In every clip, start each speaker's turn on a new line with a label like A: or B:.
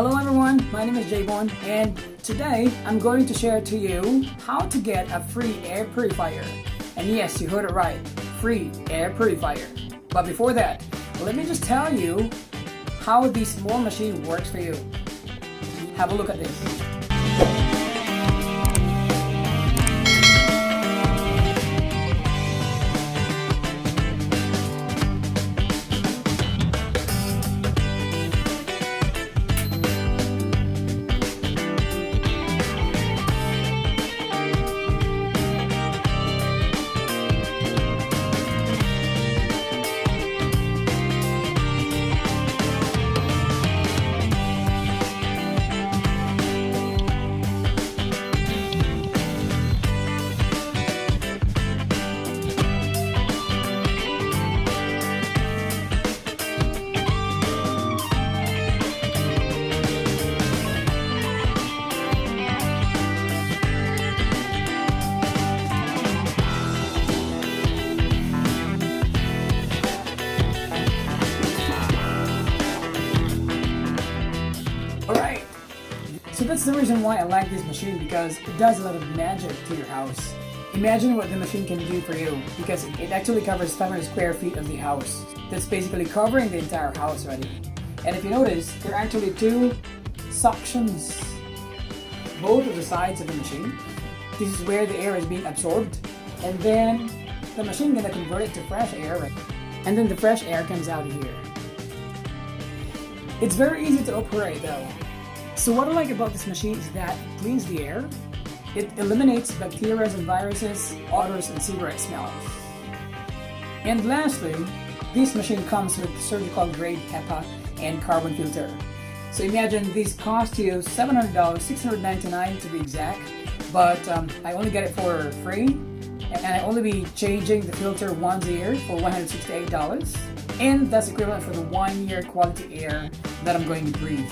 A: Hello everyone, my name is Javon, and today I'm going to share to you how to get a free air purifier. And yes, you heard it right, free air purifier. But before that, let me just tell you how this small machine works for you. Have a look at this. Alright, so that's the reason why I like this machine, because it does a lot of magic to your house. Imagine what the machine can do for you, because it actually covers 500 square feet of the house. That's basically covering the entire house already. And if you notice, there are actually two suctions, both of the sides of the machine. This is where the air is being absorbed, and then the machine gonna convert it to fresh air, right? And then the fresh air comes out of here. It's very easy to operate though. So what I like about this machine is that it cleans the air, it eliminates bacteria and viruses, odors, and cigarette smells. And lastly, this machine comes with surgical grade Hepa and carbon filter. So imagine these cost you $700, $699 to be exact, but I only get it for free, and I only be changing the filter once a year for $168. And that's equivalent for the 1 year quality air that I'm going to breathe.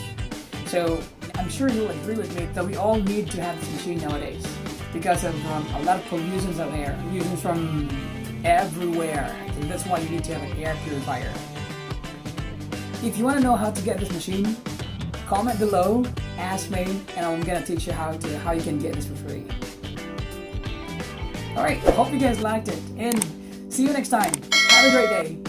A: So I'm sure you'll agree with me that we all need to have this machine nowadays because of a lot of pollutions out there, pollutions from everywhere. And that's why you need to have an air purifier. If you want to know how to get this machine, comment below, ask me, and I'm gonna teach you how you can get this for free. Alright, hope you guys liked it, and see you next time. Have a great day.